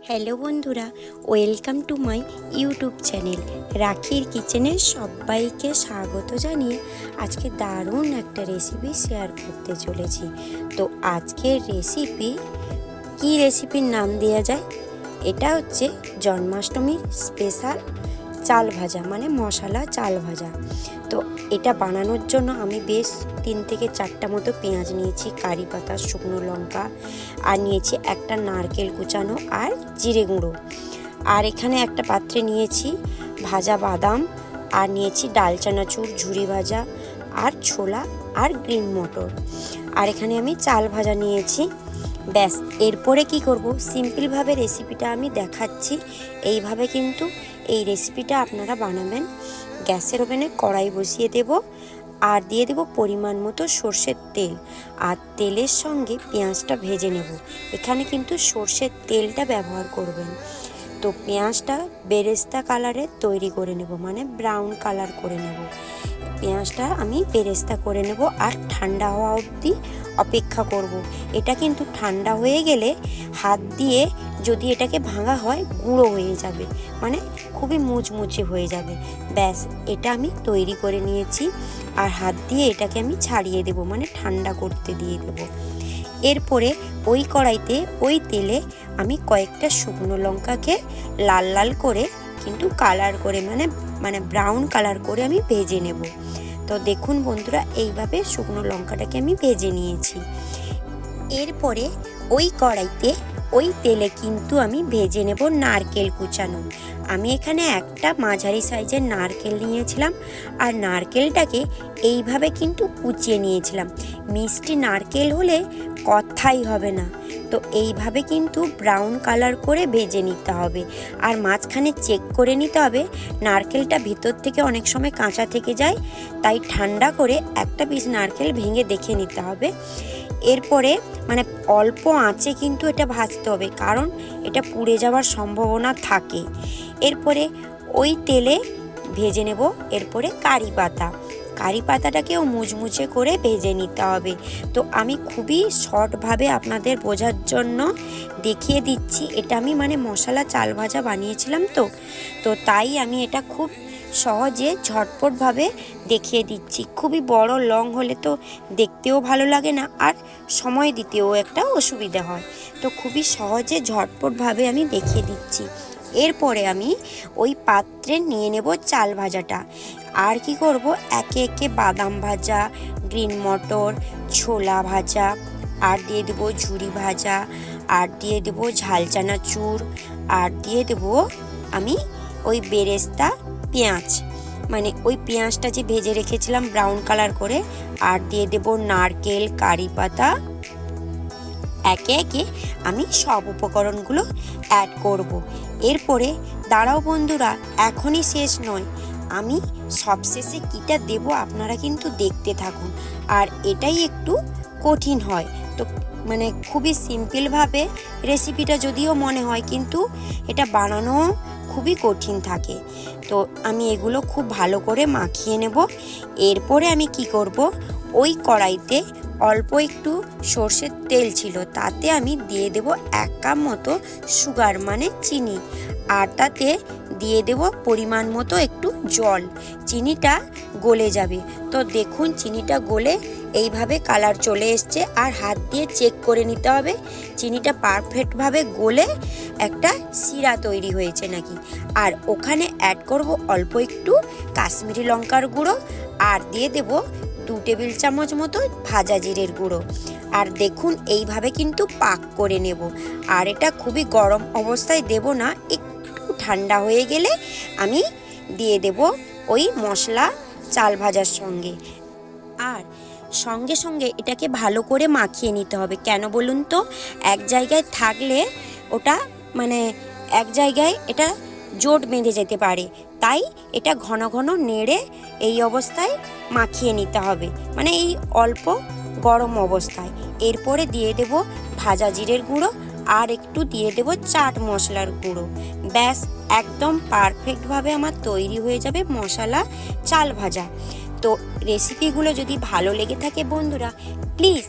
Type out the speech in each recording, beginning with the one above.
Hello বন্ধুরা, welcome to my YouTube channel রাখির কিচেনে সবাইকে স্বাগত জানিয়ে আজকে দারুণ একটা রেসিপি শেয়ার করতে চলেছি। তো আজকের রেসিপি কি রেসিপির নাম দেওয়া যায়, এটা হচ্ছে জন্মাষ্টমীর স্পেশাল চাল ভাজা, মানে মশলা চাল ভাজা। তো এটা বানানোর জন্য আমি বেশ 3 থেকে 4টা মতো পেঁয়াজ নিয়েছি, কারি পাতা, শুকনো লঙ্কা, আর নিয়েছি একটা নারকেল কুচানো আর জিরে গুঁড়ো। আর এখানে একটা পাত্রে নিয়েছি ভাজা বাদাম, আর নিয়েছি ডাল চানাচুর, ঝুরি ভাজা, আর ছোলা আর গ্রিন মটর। আর এখানে আমি চাল ভাজা নিয়েছি। ব্যাস, এরপরে কি করব, সিম্পলভাবে রেসিপিটা আমি দেখাচ্ছি। এইভাবে কিন্তু এই রেসিপিটা আপনারা বানাবেন। গ্যাসের ওভেনে কড়াই বসিয়ে দেব, আর দিয়ে দেব পরিমাণ মতো সর্ষের তেল, আর তেলের সঙ্গে পেঁয়াজটা ভেজে নেব। এখানে কিন্তু সর্ষের তেলটা ব্যবহার করবেন। তো পেঁয়াজটা বেরেস্তা কালারে তৈরি করে নেব, মানে ব্রাউন কালার করে নেব। পেঁয়াজটা আমি বেরেস্তা করে নেব আর ঠান্ডা হওয়া অবধি অপেক্ষা করব। এটা কিন্তু ঠান্ডা হয়ে গেলে হাত দিয়ে যদি এটাকে ভাঙা হয় গুঁড়ো হয়ে যাবে, মানে খুবই মুচমুচে হয়ে যাবে। ব্যাস, এটা আমি তৈরি করে নিয়েছি, আর হাত দিয়ে এটাকে আমি ছাড়িয়ে দেব, মানে ঠান্ডা করতে দিয়ে দেব। এরপরে ওই কড়াইতে ওই তেলে আমি কয়েকটা শুকনো লঙ্কাকে লাল লাল করে কিন্তু কালার করে, মানে ব্রাউন কালার করে আমি ভেজে নেব। তো দেখুন বন্ধুরা, এইভাবে শুকনো লঙ্কাটাকে আমি ভেজে নিয়েছি। এরপরে ওই কড়াইতে ওই তেলে কিন্তু আমি ভেজে নেব নারকেল কুচানো। আমি এখানে একটা মাঝারি সাইজের নারকেল নিয়েছিলাম, আর নারকেলটাকে এইভাবে কিন্তু কুচিয়ে নিয়েছিলাম। মিষ্টি নারকেল হলে কথাই হবে না। তো এইভাবে কিন্তু ব্রাউন কালার করে ভেজে নিতে হবে, আর মাঝখানে চেক করে নিতে হবে নারকেলটা ভিতর থেকে অনেক সময় কাঁচা থেকে যায়, তাই ঠান্ডা করে একটা পিস নারকেল ভেঙে দেখে নিতে হবে। এরপরে মানে অল্প আঁচে কিন্তু এটা ভাজতে হবে, কারণ এটা পুড়ে যাওয়ার সম্ভাবনা থাকে। এরপরে ওই তেলে ভেজে নেব এরপরে কারি পাতাটাকেও মুচমুচে করে ভেজে নিতে হবে। তো আমি খুবই শর্টভাবে আপনাদের বোঝার জন্য দেখিয়ে দিচ্ছি। এটা আমি মানে মশলা চাল ভাজা বানিয়েছিলাম, তো তাই আমি এটা খুব সহজে ঝটপটভাবে দেখিয়ে দিচ্ছি। খুবই বড় লং হলে তো দেখতেও ভালো লাগে না, আর সময় দিতেও একটা অসুবিধা হয়। তো খুবই সহজে ঝটপটভাবে আমি দেখিয়ে দিচ্ছি। এরপরে আমি ওই পাত্রে নিয়ে নেব চাল ভাজাটা। আর কি করব, একে একে বাদাম ভাজা, গ্রিন মটর, ছোলা ভাজা, আর দিয়ে দেবো ঝুরি ভাজা, আর দিয়ে দেবো ঝাল চানাচুর, আর দিয়ে দেবো আমি ওই বেরেস্তা পেঁয়াজ, মানে ওই পেঁয়াজটা যে ভেজে রেখেছিলাম ব্রাউন কালার করে, আর দিয়ে দেব নারকেল, কারি পাতা। একে একে আমি সব উপকরণগুলো অ্যাড করব। এরপরে দাঁড়াও বন্ধুরা, এখনই শেষ নয়, আমি সবশেষে কীটা দেব আপনারা কিন্তু দেখতে থাকুন। আর এটাই একটু কঠিন হয়, তো মানে খুবই সিম্পলভাবে রেসিপিটা যদিও মনে হয়, কিন্তু এটা বানানো খুবই কঠিন থাকে। তো আমি এগুলো খুব ভালো করে মাখিয়ে নেব। এরপরে আমি কি করব, ওই কড়াইতে অল্প একটু সর্ষের তেল ছিল, তাতে আমি দিয়ে দেব 1 কাপ মতো সুগার, মানে চিনি, আর তাতে দিয়ে দেব পরিমাণ মতো একটু জল। চিনিটা গলে যাবে। তো দেখুন চিনিটা গলে এইভাবে কালার চলে এসছে, আর হাত দিয়ে চেক করে নিতে হবে চিনিটা পারফেক্টভাবে গলে একটা শিরা তৈরি হয়েছে নাকি। আর ওখানে অ্যাড করব অল্প একটু কাশ্মীরি লঙ্কার গুঁড়ো, আর দিয়ে দেব 2 টেবিল চামচ মতো ভাজা জিরের গুঁড়ো। আর দেখুন এইভাবে কিন্তু পাক করে নেব। আর এটা খুবই গরম অবস্থায় দেব না, একটু ঠান্ডা হয়ে গেলে আমি দিয়ে দেব ওই মশলা চাল ভাজার সঙ্গে। আর সঙ্গে সঙ্গে এটাকে ভালো করে মাখিয়ে নিতে হবে। কেন বলুন তো, এক জায়গায় থাকলে ওটা মানে এক জায়গায় এটা জোট বেঁধে যেতে পারে, তাই এটা ঘন ঘন নেড়ে এই অবস্থায় মাখিয়ে নিতে হবে, মানে এই অল্প গরম অবস্থায়। এরপরে দিয়ে দেব ভাজা জিরের গুঁড়ো, আর একটু দিয়ে দেব চাট মশলার গুঁড়ো। ব্যাস, একদম পারফেক্টভাবে আমার তৈরি হয়ে যাবে মশলা চাল ভাজা। তো রেসিপিগুলো যদি ভালো লেগে থাকে বন্ধুরা, প্লিজ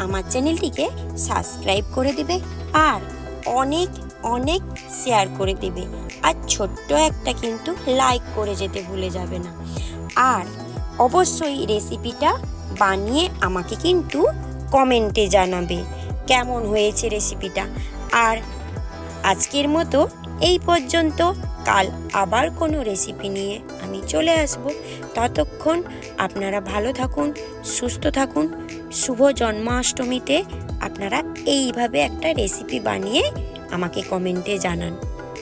আমার চ্যানেলটিকে সাবস্ক্রাইব করে দেবে, আর অনেক অনেক শেয়ার করে দেবে, আর ছোট্ট একটা কিন্তু লাইক করে যেতে ভুলে যাবে না। আর অবশ্যই রেসিপিটা বানিয়ে আমাকে কিন্তু কমেন্টে জানাবে কেমন হয়েছে রেসিপিটা। আর আজকের মতো এই পর্যন্ত, কাল আবার কোনো রেসিপি নিয়ে আমি চলে আসব। ততক্ষণ আপনারা ভালো থাকুন, সুস্থ থাকুন। শুভ জন্মাষ্টমীতে আপনারা এইভাবে একটা রেসিপি বানিয়ে আমাকে কমেন্টে জানান।